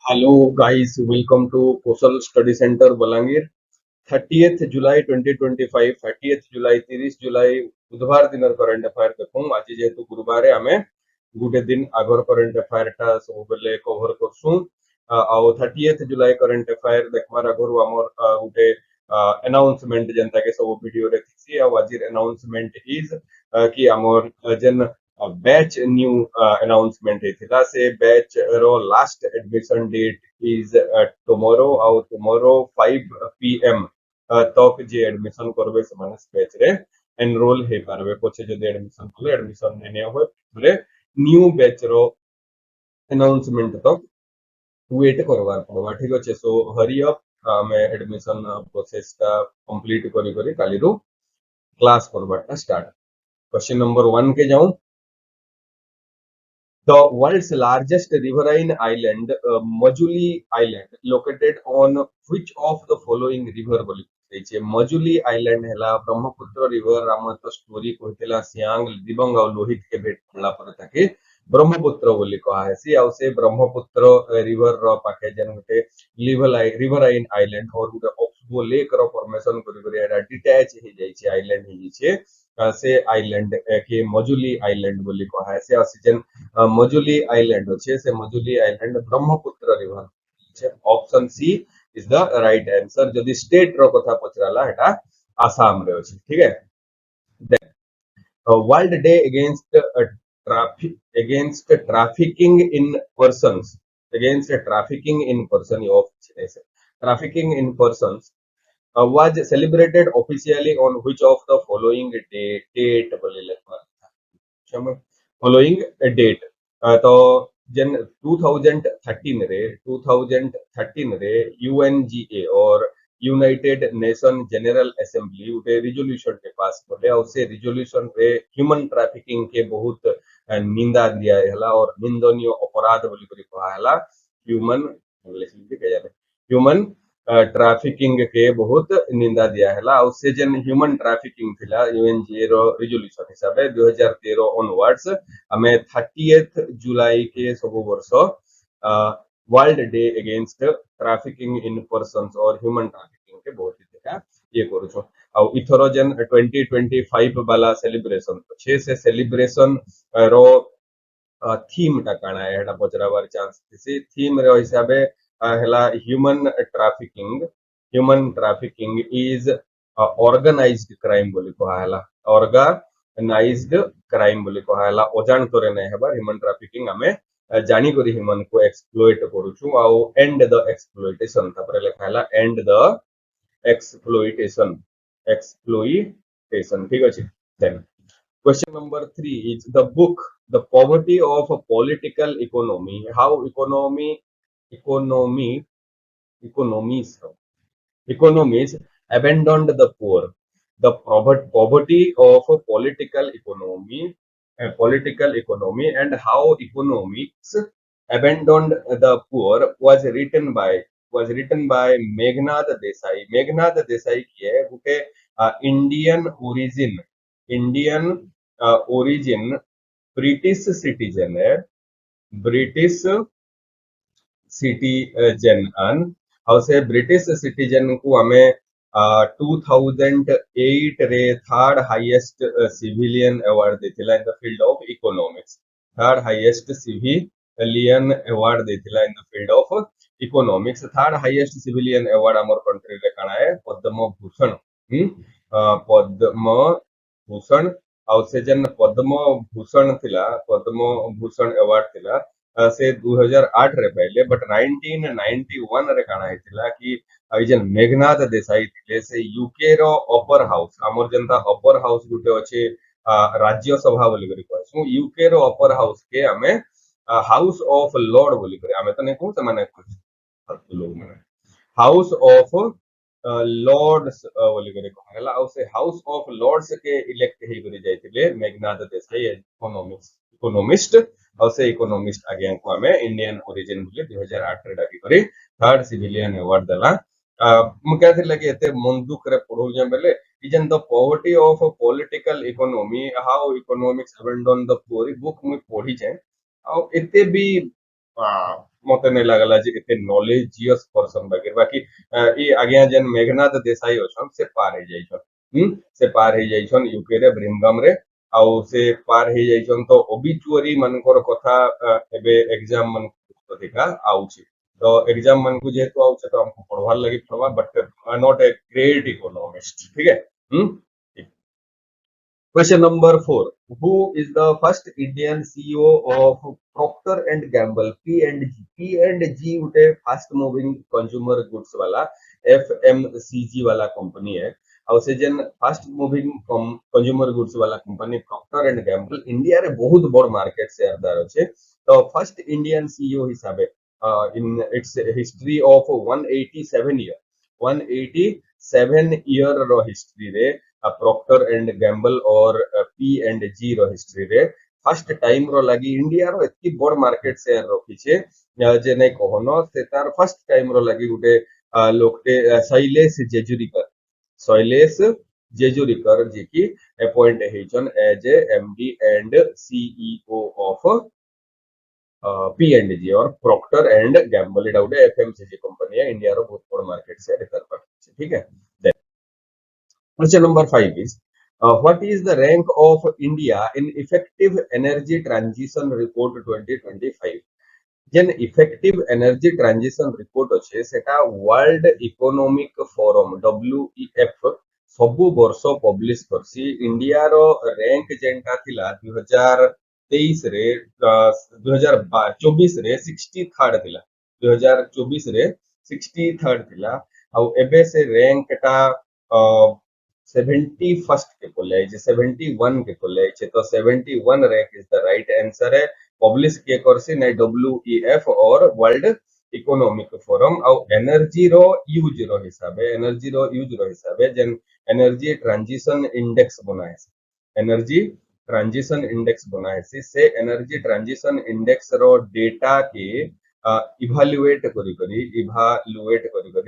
Hello guys, welcome to Kosal Study Center Balangir. 30th July 2025 30th जुलाई 30 जुलाई बुधवार दिन current affair देखूं आज जेहेतु गुरुवार आमे गुटे दिन आगर करंट अफेयर टा सब बेले कवर करसु आ 30th जुलाई करंट अफेयर देखबार आगरु हमर गुटे अनाउंसमेंट जनता के सब वीडियो रे थिसी आ आज अनाउंसमेंट इज कि हमर जन बैच न्यू अनाउंसमेंट हेथिला से बैच रो last admission date is tomorrow और टुमारो 5 pm तक जे एडमिशन करबे समान बैच रे एनरोल हे पारबे पछे जदि एडमिशन कले एडमिशन नेने होय बोले न्यू बैच रो अनाउंसमेंट तक वेट करवार पड़वा ठीक अच्छे सो हरी अप हमें एडमिशन प्रोसेस का कंप्लीट करी करी काली रो क्लास करवाटा स्टार्ट क्वेश्चन नंबर 1 के जाऊं The world's largest riverine island, Majuli Island, located on which of the following river बोली कहै मजुली आइलैंड हैला ब्रह्मपुत्र रिवर आम तो स्टोरी कहतेला सियांग दिबंग और लोहित के भेट पड़ला पर ताके ब्रह्मपुत्र बोली कहा है सी आउ से ब्रह्मपुत्र रिवर रो पाखे जन गोटे रिवराइन आइलैंड और गोटे ऑक्सबो लेक रो फॉर्मेशन करी करी एटा डिटैच हे जाई छे आइलैंड हे छे से आइलैंड के मजुली आइलैंड बोली कहा है से ऑक्सीजन मजुली आइलैंड अच्छे से मजुली आइलैंड ब्रह्मपुत्र रिवर छे option C is the right answer जदि स्टेट रो कथा पचराला हेटा आसाम रे अछि ठीक है world day against trafficking in persons against trafficking in person of trafficking in persons was celebrated officially on which of the following date बोले लिखवा following date तो जन 2013 रे UNGA और यूनाइटेड नेशन जनरल असेंबली उटे रिजोल्यूशन के पास करले और से रिजोल्यूशन रे ह्यूमन ट्रैफिकिंग के बहुत निंदा दिया हला और निंदनीय अपराध बोली करी कहा हला ह्यूमन इंग्लिश में कह जाने ह्यूमन ट्रैफिकिंग के बहुत निंदा दिया है उससे जन ह्यूमन ट्रैफिकिंग थिला यूएनजीए रो रिजोल्यूशन हिसाब से 2013 ऑनवर्ड्स हमें 30th जुलाई के सब वर्ष world day against trafficking in persons और ह्यूमन ट्रैफिकिंग के बहुत देखा ये करू छो और इथरो जन 2025 वाला सेलिब्रेशन छे से सेलिब्रेशन रो थीम टा काना है एटा पचरावार चांस से थीम रो हिसाबे हला human trafficking is organised crime बोली कहा हला ऑर्गेनाइज्ड क्राइम बोली कहा हला अजान करे नै हेबा ह्यूमन ट्रैफिकिंग हमें जानी करी ह्यूमन को एक्सप्लॉइट करूछु आ एंड द एक्सप्लॉइटेशन तापर लिखा हला एंड द एक्सप्लॉइटेशन ठीक अछि then question number 3 is the book the poverty of a political economy how economy economies economies abandoned the poor the poverty of a political economy and how economics abandoned the poor was written by Meghnad Desai की है वो के Indian origin British citizen है British citizen और से British citizen को हमें 2008 रे थर्ड हाईएस्ट सिविलियन अवार्ड देथिला in the field of economics third highest civilian award देथिला in the field of economics third highest civilian award हमर कंट्री रे काना है पद्म भूषण पद्म भूषण और से जन पद्म भूषण अवार्ड थिला से 2008 रे पहले बट 1991 रे काना हेतिला कि जन मेघनाथ देसाई थिले से यूके रो अपर हाउस हमर जनता अपर हाउस गुटे अछि राज्य सभा बोली करी कहसु यूके रो अपर हाउस के हमें हाउस ऑफ लॉर्ड बोली करी हमें तो नै कहू से माने लोग माने हाउस ऑफ लॉर्ड्स बोली करी कहला और से हाउस ऑफ लॉर्ड्स के इलेक्ट हे करी जायतिले मेघनाथ देसाई इकोनॉमिस्ट और से इकोनॉमिस्ट आगे को हमें इंडियन ओरिजिन बोले 2008 रे डाकी करी थर्ड सिविलियन अवार्ड दला म क्या थिला कि एते मन दुख रे पढौ जे बेले इजन the poverty of political economy how economics abandon the poor book मु पढी जे और एते भी मते नहीं लागला जे एते नॉलेजियस पर्सन बाकी बाकी ई आज्ञा जेन मेघनाथ देसाई अछन से पार हे जाइछन से पार हे जाइछन यूके रे ब्रिमगम रे आउ से पार हे जाइछन तो ओबिचुअरी मनकर कथा एबे एग्जाम मन अधिका आउची तो एग्जाम मन को जेहेतु आउचे तो हमको पढ़वार लगी पढ़वा but not a great economist ठीक है Question number 4. Who is the first Indian CEO of Procter and Gamble P&G? P&G उठे फास्ट मूविंग कंज्यूमर गुड्स वाला FMCG वाला कंपनी है और से जन फास्ट मूविंग कंज्यूमर गुड्स वाला company Procter and Gamble India रे बहुत बड़ मार्केट शेयरदार अच्छे तो फर्स्ट इंडियन सीईओ हिसाबे in its history of 187 year 187 year रो हिस्ट्री रे प्रॉक्टर एंड गैम्बल और P&G रो हिस्ट्री रे फर्स्ट टाइम रो लगी इंडिया रो एतकी बड़ मार्केट शेयर रखिछे जे नै कहनो से तार फर्स्ट टाइम रो लगी गुटे लोकटे शैलेश जेजुरीकर जे की अपॉइंट हेचन as a MD and CEO of P&G और प्रॉक्टर एंड गैम्बल एटा गुटे एफएमसीजी कंपनी है इंडिया रो बहुत बड़ मार्केट शेयर एकर पर ठीक है Question number 5 is what is the rank of India in effective energy transition report 2025? Gen effective energy transition report अच्छे सेटा वर्ल्ड इकोनॉमिक फोरम WEF सबु वर्ष पब्लिश करसी इंडिया रो रैंक जेंटा थिला 2023 रे 2024 रे 63rd थिला 2024 रे 63rd थिला ଆଉ ଏବେ से रैंक टा 71st के बोले 71 के बोले तो 71 rank is the right answer है पब्लिश किए करसी नै WEF और वर्ल्ड इकोनॉमिक फोरम और एनर्जी रो यूज रो हिसाबे जेन एनर्जी ट्रांजिशन इंडेक्स बनाए एनर्जी ट्रांजिशन इंडेक्स बनाए से एनर्जी ट्रांजिशन इंडेक्स रो डेटा के इभालुएट करी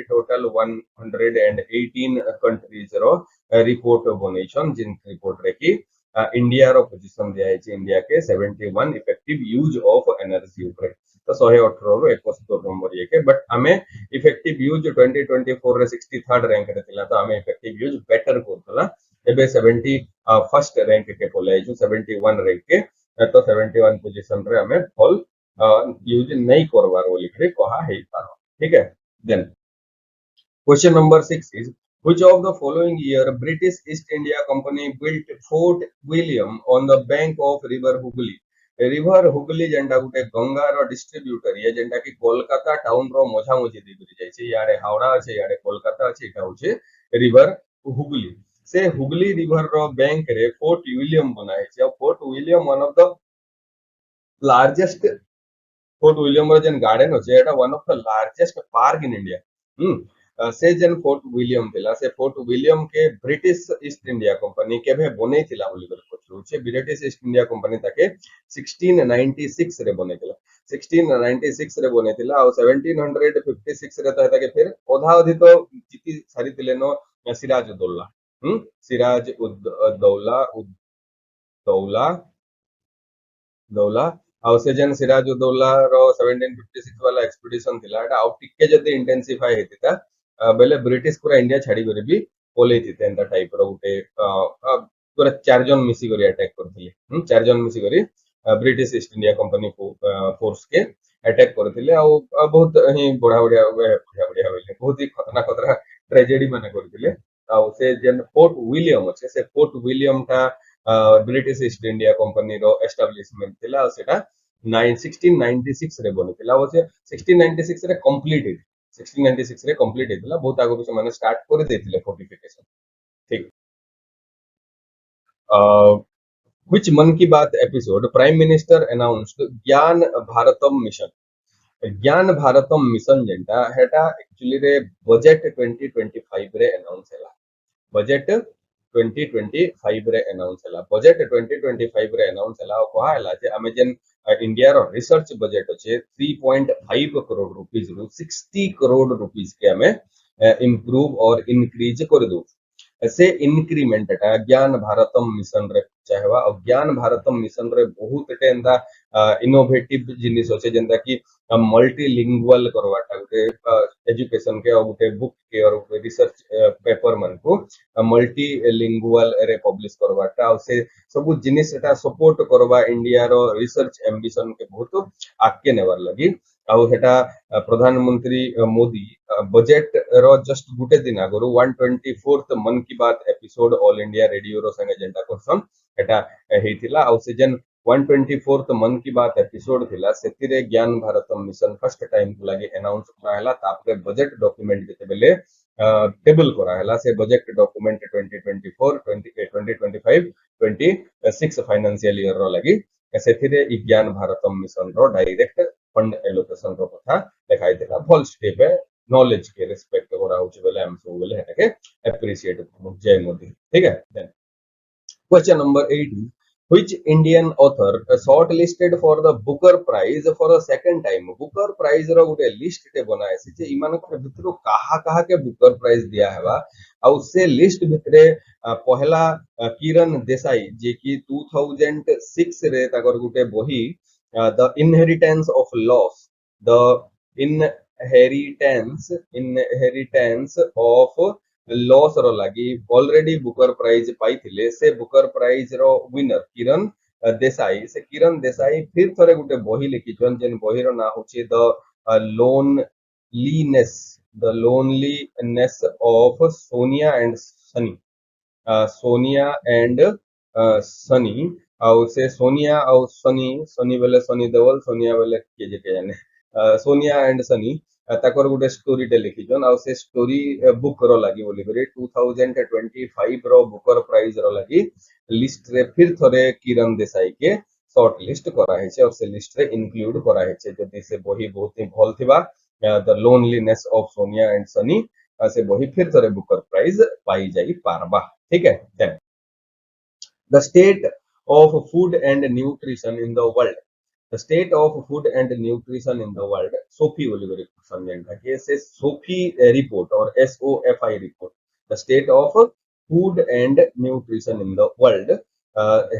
टोटल 118 कंट्रीज रो रिपोर्ट बनेछन जिन रिपोर्ट रे की इंडिया रो पोजीशन दिया है इंडिया के 71 इफेक्टिव यूज ऑफ एनर्जी ऊपर तो 118 रो 71 नंबर ये के बट हमें इफेक्टिव यूज 2024 रे 63rd रैंक रे थिला तो हमें इफेक्टिव यूज बेटर करथला एबे 71st रैंक के बोले जो 71 रैंक के तो 71 पोजीशन रे हमें फॉल यूज नहीं करवार बोली करे कहा है पारो ठीक है then question number 6 is which of the following year British East India Company built Fort William on the bank of river Hooghly जेंटा Gute Ganga row distributor ये जेंटा की कोलकाता टाउन रो मझा मझी देबरी जाय छै यारे हावड़ा আছে यारे कोलकाता আছে এটা হচ্ছে रिवर हुगली से हुगली रिवर रो बैंक रे फोर्ट विलियम बनाय छै fort William one of the largest fort William row gen garden होचे एटा one of the largest park in India से जेन फोर्ट विलियम थिला से फोर्ट विलियम के ब्रिटिश ईस्ट इंडिया कंपनी केभे बनै थिला बोली कर पछरु छे ब्रिटिश ईस्ट इंडिया कंपनी ताके 1696 रे बनै थिला 1696 रे बनै थिला और 1756 रे ताके फिर ओधा अधि तो जीती सारी थिले नो सिराज उद्दौला सिराज उद्दौला दौला ଆଉ ସେ ଯେନ୍ ସିରାଜ ଉଦ୍ଦୌଲା ର 1756 वाला एक्सपीडिशन थिला एटा आउ टिके जदि इंटेंसिफाई हेतिता बेले ब्रिटिश पूरा इंडिया छाड़ी करे भी पोले थिते एंता टाइप रो गुटे पूरा चार जन मिसी करी अटैक करथिले चार जन मिसी करी British east India company force के अटैक करथिले आ बहुत ही बढ़िया होइले बहुत ही खतरनाक ट्रेजेडी माने करथिले आ से जेन फोर्ट विलियम अछि से फोर्ट विलियम का ब्रिटिश ईस्ट इंडिया कंपनी रो एस्टैब्लिशमेंट थिला और सेटा 1696 रे बनिथिला वो से 1696 रे कंप्लीट 1696 रे कंप्लीट हेतिला बहुत आगो से माने स्टार्ट कर देथिले फोर्टिफिकेशन ठीक व्हिच मन की बात एपिसोड प्राइम मिनिस्टर अनाउंस्ड ज्ञान भारतम मिशन जेंटा हेटा एक्चुअली रे बजट 2025 रे अनाउंस हैला बजट 2025 रे अनाउंस हैला बजट 2025 रे अनाउंस हैला और कहा हैला जे हमें जेन इंडिया रो रिसर्च बजट अछि 3.5 करोड़ रुपीस रु 60 करोड़ रुपीस के हमें इंप्रूव और इंक्रीज कर दो ऐसे इंक्रीमेंट टा ज्ञान भारतम मिशन रे चाहेवा और ज्ञान भारतम मिशन रे बहुत टेंदा इनोवेटिव जिनिस अच्छे जेंता कि मल्टीलिंगुअल करवाटा गोटे एजुकेशन के और गोटे बुक के और रिसर्च पेपर मन को मल्टीलिंगुअल रे पब्लिश करवाटा और से सब जिनिस एटा सपोर्ट करवा इंडिया रो रिसर्च एम्बिशन के बहुत आगे नेवार लगी ଆଉ ସେଟା ପ୍ରଧାନମନ୍ତ୍ରୀ ମୋଦି ବଜେଟ ର ଜଷ୍ଟ ଗୁଟେ ଦିନ ଆଗରୁ 124th ମନ୍ କି ବାତ ଏପିସୋଡ ଅଲ ଇଣ୍ଡିଆ ରେଡିଓ ର संगे जेंटा करसन एटा हेतिला ଆଉ से जेन 124th मन की बात एपिसोड थिला सेतिरे ज्ञान भारत मिशन फर्स्ट टाइम लागि अनाउंस कराहला तापरे बजट डॉक्यूमेंट जेते बेले टेबल कराहला से बजट डॉक्यूमेंट 2024 2025 26 फाइनेंशियल ईयर रो लागि सेतिरे ज्ञान भारत मिशन रो डायरेक्ट फंड एलोकेशन रो कथा देखाई देला भल स्टेप है नॉलेज के रिस्पेक्ट करा होची बेले हम सब बेले हेटाके एप्रिशिएट करू जय मोदी ठीक है then question number 8 which Indian author shortlisted for the Booker Prize for a second time Booker Prize row Gute list ते बनाए से जे इमान को भितरो कहा कहा के Booker Prize दिया हेबा आ उससे लिस्ट भितरे पहला किरण देसाई जे कि 2006 रे ताकर गुटे बही the inheritance of loss the inheritance of loss रो लागि ऑलरेडी बुकर प्राइज पाइथिले से बुकर प्राइज रो विनर किरण देसाई से किरण देसाई फिर थरे गुटे बही लिखिछन जेन बही रो ना होची the loneliness of Sonia and Sunny Sonia and Sunny आउ से सोनिया आउ सनी सनी बेले सनी देवल सोनिया बेले के जे के जाने Sonia and Sunny Takar Gute story टे लिखिछन आ से स्टोरी बुक रो लागि बोली करे 2025 रो बुकर प्राइज रो लागि लिस्ट रे फिर थरे किरण देसाई के शॉर्ट लिस्ट करा है और से लिस्ट रे इंक्लूड करा है जदी से बही बहुत ही भल थिबा the loneliness of Sonia and Sunny से बही फिर थरे बुकर प्राइज पाई जाई पारबा ठीक है then the state of food and nutrition in the world the state of food and nutrition in the world SOFI बोली गई क्वेश्चन जेंटा के से SOFI रिपोर्ट और SOFI report the state of food and nutrition in the world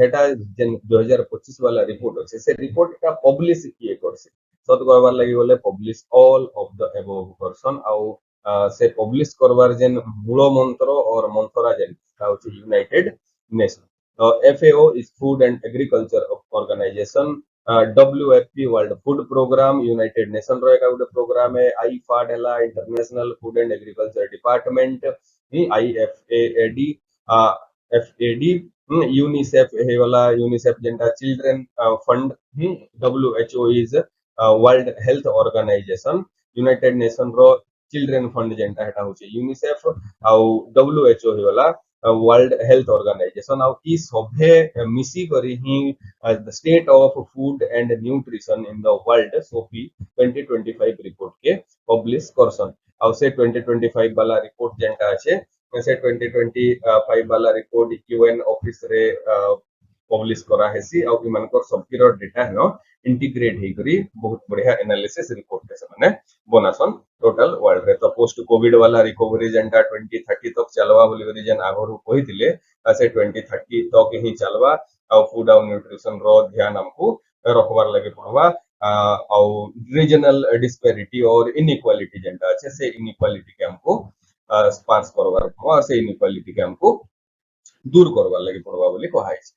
हेटा जेन 2025 वाला report अछि से report का publish किए करसे सत कहबार लागि बोले publish all of the above person आउ से पब्लिश करबार जेन मूल मंत्र और मंत्रा जेन होछि United Nation FAO is Food and Agriculture Organization WFP World Food Program United Nation रो एक गुटे प्रोग्राम है IFAD हला international food and agriculture department IFAD FAD UNICEF है वाला यूनिसेफ जेंटा children fund WHO is world health organization United Nation रो children fund जेंटा हेटा होची यूनिसेफ आउ WHO है वाला वर्ल्ड हेल्थ ऑर्गेनाइजेशन और ई सभे मिसी करी ही the state of food and nutrition in the world SOFI 2025 report के पब्लिश करसन और से 2025 वाला रिपोर्ट जेंटा আছে से 2025 वाला रिपोर्ट यूएन ऑफिस रे पब्लिश करा हेसी और इमानकर सबकिरो डेटा है इंटीग्रेट हे करी बहुत बढ़िया एनालिसिस रिपोर्ट के माने बनासन टोटल वर्ल्ड रे तो पोस्ट कोविड वाला रिकवरी जेंटा 2030 तक चलवा बोली करी जेन आगरु कहिथिले से 2030 तक ही चलवा और फूड और न्यूट्रिशन रो ध्यान हमको रखबार लगे पड़वा और रीजनल डिस्पैरिटी और इनइक्वालिटी जेंटा আছে से इनइक्वालिटी के हमको स्पार्स करबार पड़वा से इनइक्वालिटी के हमको दूर करबार लगे पड़वा बोली कहाय छै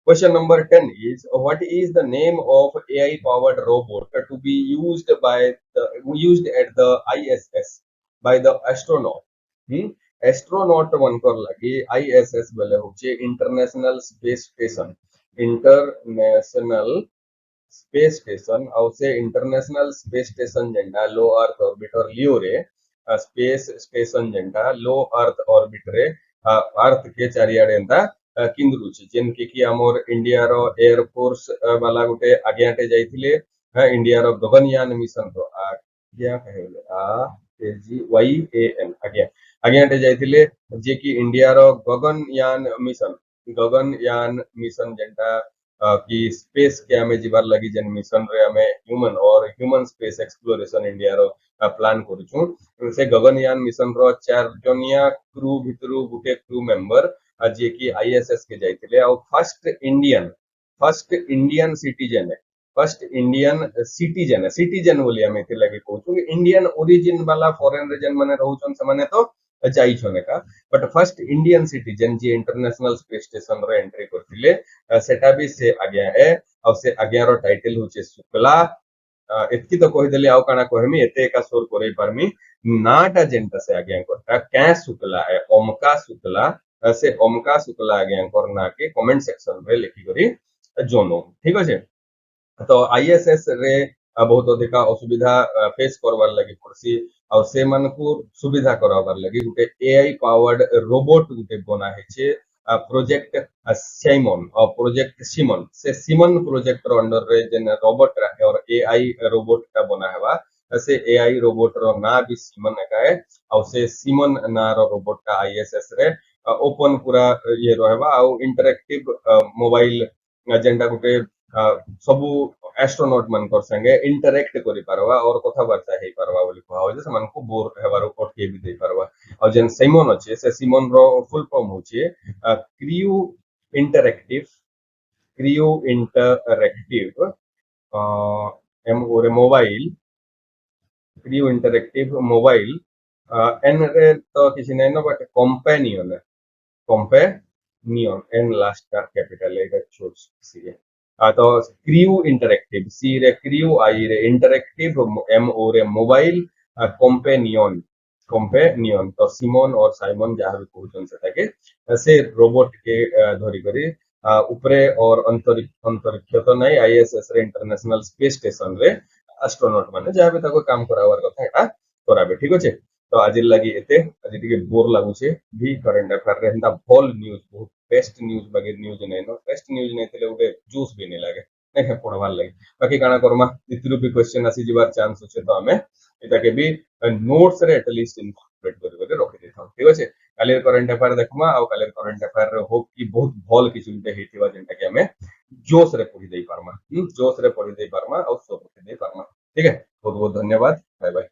Question number 10 is what is the name of AI powered robot to be used at the ISS by the astronaut astronaut मनकर लगी ISS बोले होचे इंटरनेशनल स्पेस स्टेशन और से इंटरनेशनल स्पेस स्टेशन जेंडा लो अर्थ ऑर्बिट और लियो रे स्पेस स्टेशन जेंडा लो earth orbit रे अर्थ के चारियाडे एंता किंदरु छी जेन के हमर इंडिया रो एयर फोर्स वाला गुटे आगियाटे जाइथिले इंडिया रो गगनयान मिशन रो आगिया कहले YAN आगियाटे जाइथिले जे कि इंडिया रो गगनयान मिशन जेंटा कि स्पेस के हमें जीवार लगी जेन मिशन रे हमें ह्यूमन स्पेस एक्सप्लोरेशन इंडिया रो प्लान करूछु से गगनयान मिशन रो 4 जनिया क्रू भितरु गुटे क्रू मेंबर जे कि ISS के जाइथिले और first Indian first Indian citizen है, फर्स्ट इंडियन सिटीजन है, सिटीजन बोली आम ये लगे कहूँ इंडियन ओरिजिन वाला फॉरेन रे जेन माने रहउछन से माने तो जाइछने का, बट फर्स्ट इंडियन सिटीजन जी इंटरनेशनल स्पेस स्टेशन रे एंट्री करथिले सेटा भी से आज्ञा है, और से आज्ञा रो टाइटल होचे शुक्ला। एतकी तो कहिदेली आउ काना कहमी एते एका सोर करै परमी नाटा जेंटा से आज्ञा करता कै शुक्ला है ओमका शुक्ला, से ओमका शुक्ला आज्ञा करना के कमेंट सेक्शन रे लिखि करी जोनो ठीक अछि। तो आईएसएस रे बहुत अधिक असुविधा फेस करवार लगी पड़सी, और से मन को सुविधा करवार लगी गुटे एआई पावर्ड रोबोट गुटे बना है प्रोजेक्ट साइमन और प्रोजेक्ट सिमन, से सिमन प्रोजेक्ट रो अंडर रे जेन रोबोट रहे और एआई रोबोट का बना है, से एआई रोबोट रो ना भी सिमन का है, और से सिमन ना रो रोबोट का आईएसएस रे ओपन पूरा ये रहबा, और इंटरेक्टिव मोबाइल जेंटा गुटे सबु एस्ट्रोनॉट मनकर संगे इंटरेक्ट करि पारबा और कथाबार्ता हेई पारबा बोली कहा हो जे समान को बोर हेबारो अटके भी दे पारबा। और जेन सिमन अछि से सिमन रो फुल फॉर्म होछि क्रियो इंटरेक्टिव, क्रियो इंटरेक्टिव एम ओरे मोबाइल, क्रियो इंटरेक्टिव मोबाइल एन रे तो किसी नै न बट कंपेनियन है, कंपेनियन एन लास्ट का कैपिटल है छोड़ सी है। तो क्रियो इंटरेक्टिव सी रे क्रियो आई रे इंटरेक्टिव एम ओ रे मोबाइल कंपेनियन, कंपेनियन तो सिमन और साइमन जहाँ भी कहउछन सेटा के से रोबोट के धरी करी ऊपरे और अंतरिक्ष अंतरिक्ष तो नहीं आईएसएस रे इंटरनेशनल स्पेस स्टेशन रे एस्ट्रोनॉट माने जहाँ भी ताको काम करावार कथा एटा कराबे ठीक अछि। तो आज लगी एते आज टिके बोर लागुचे भी करंट अफेयर रे हेंता भल न्यूज बहुत बेस्ट न्यूज बगे न्यूज नै नो बेस्ट न्यूज नै थिले उबे जूस भी नै लागे नै पढ़वार लगे बाकी काना करमा इतिरु भी क्वेश्चन आसी जिबार चांस होचे तो हमें एटा के भी नोट्स रे एटलीस्ट इनकॉर्पोरेट करि करि रखि देथां ठीक अछि। काली करंट अफेयर देखमा आ काली करंट अफेयर होप कि बहुत भल किछु गुटे हेतिबा जेंटा कि हमें जोश रे पढ़ि देई पारमा, जोश रे पढ़ि देई पारमा और सब पढ़ि देई पारमा ठीक है। बहुत बहुत धन्यवाद, बाय बाय।